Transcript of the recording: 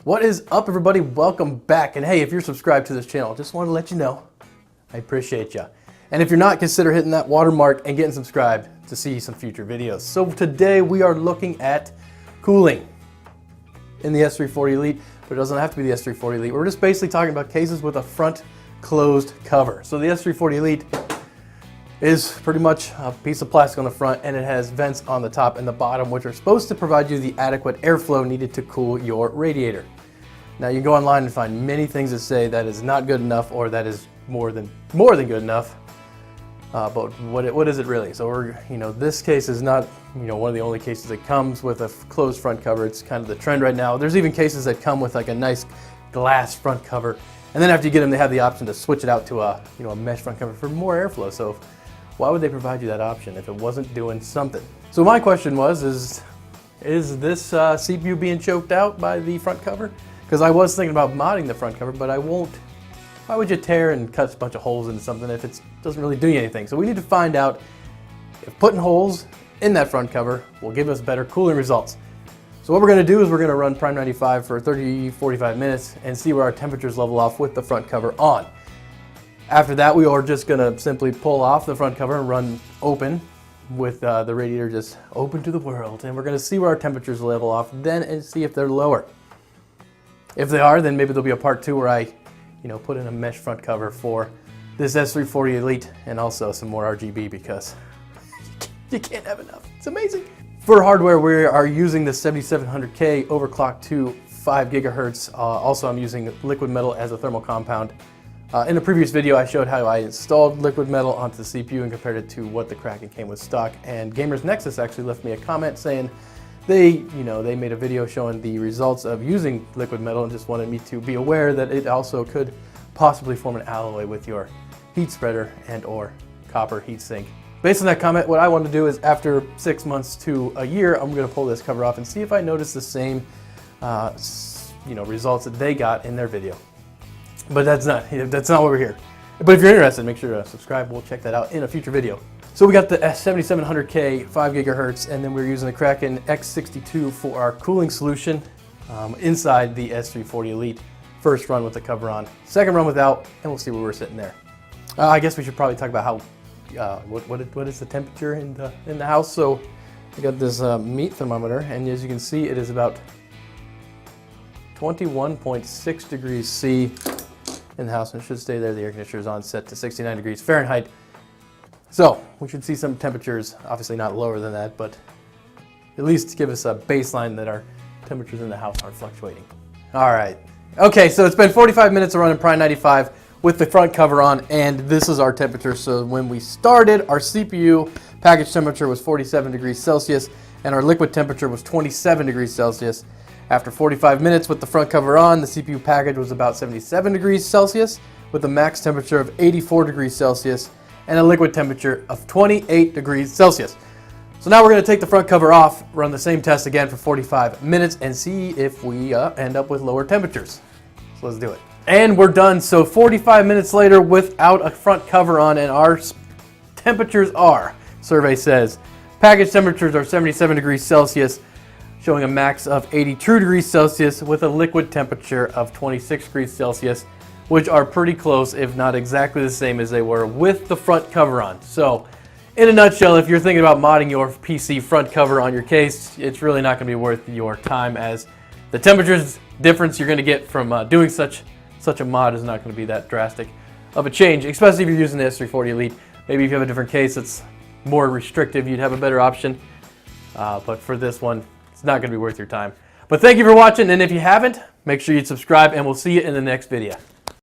What is up, everybody? Welcome back. And hey, if you're subscribed to this channel, just want to let you know I appreciate you. And if you're not, consider hitting that watermark and getting subscribed to see some future videos. So today we are looking at cooling in the S340 Elite, but it doesn't have to be the S340 Elite. We're just basically talking about cases with a front closed cover. So the S340 Elite is pretty much a piece of plastic on the front, and it has vents on the top and the bottom, which are supposed to provide you the adequate airflow needed to cool your radiator. Now you can go online and find many things that say that is not good enough or that is more than good enough. But what is it really? So this case is not one of the only cases that comes with a closed front cover. It's kind of the trend right now. There's even cases that come with like a nice glass front cover, and then after you get them, they have the option to switch it out to a mesh front cover for more airflow. So why would they provide you that option if it wasn't doing something? So my question was, is this CPU being choked out by the front cover? Because I was thinking about modding the front cover, but I won't. Why would you tear and cut a bunch of holes into something if it doesn't really do you anything? So we need to find out if putting holes in that front cover will give us better cooling results. So what we're going to do is we're going to run Prime 95 for 30-45 minutes and see where our temperatures level off with the front cover on. After that, we are just going to simply pull off the front cover and run open with the radiator just open to the world. And we're going to see where our temperatures level off then and see if they're lower. If they are, then maybe there'll be a part two where I put in a mesh front cover for this S340 Elite and also some more RGB because you can't have enough. It's amazing. For hardware, we are using the 7700K overclocked to 5 gigahertz. Also, I'm using liquid metal as a thermal compound. In a previous video, I showed how I installed liquid metal onto the CPU and compared it to what the Kraken came with stock. And Gamers Nexus actually left me a comment saying they made a video showing the results of using liquid metal and just wanted me to be aware that it also could possibly form an alloy with your heat spreader and or copper heatsink. Based on that comment, what I want to do is after 6 months to a year, I'm going to pull this cover off and see if I notice the same results that they got in their video. But that's not what we're here. But if you're interested, make sure to subscribe. We'll check that out in a future video. So we got the 7700K 5 gigahertz, and then we're using the Kraken X62 for our cooling solution inside the S340 Elite. First run with the cover on, second run without, and we'll see where we're sitting there. I guess we should probably talk about how what is the temperature in the house. So we got this meat thermometer, and as you can see, it is about 21.6 degrees C in the house, and it should stay there. The air conditioner is on, set to 69 degrees Fahrenheit. So we should see some temperatures, obviously not lower than that, but at least give us a baseline that our temperatures in the house aren't fluctuating. All right. Okay, so it's been 45 minutes of running Prime 95 with the front cover on, and this is our temperature. So when we started, our CPU package temperature was 47 degrees Celsius, and our liquid temperature was 27 degrees Celsius. After 45 minutes with the front cover on, the CPU package was about 77 degrees Celsius with a max temperature of 84 degrees Celsius and a liquid temperature of 28 degrees Celsius. So now we're going to take the front cover off, run the same test again for 45 minutes and see if we end up with lower temperatures. So let's do it. And we're done. So 45 minutes later without a front cover on, and our temperatures are, survey says, package temperatures are 77 degrees Celsius, showing a max of 82 degrees Celsius with a liquid temperature of 26 degrees Celsius, which are pretty close, if not exactly the same as they were with the front cover on. So, in a nutshell, if you're thinking about modding your PC front cover on your case, it's really not going to be worth your time, as the temperatures difference you're going to get from doing such a mod is not going to be that drastic of a change, especially if you're using the S340 Elite. Maybe if you have a different case that's more restrictive, you'd have a better option. But for this one, it's not going to be worth your time. But thank you for watching, and if you haven't, make sure you subscribe, and we'll see you in the next video.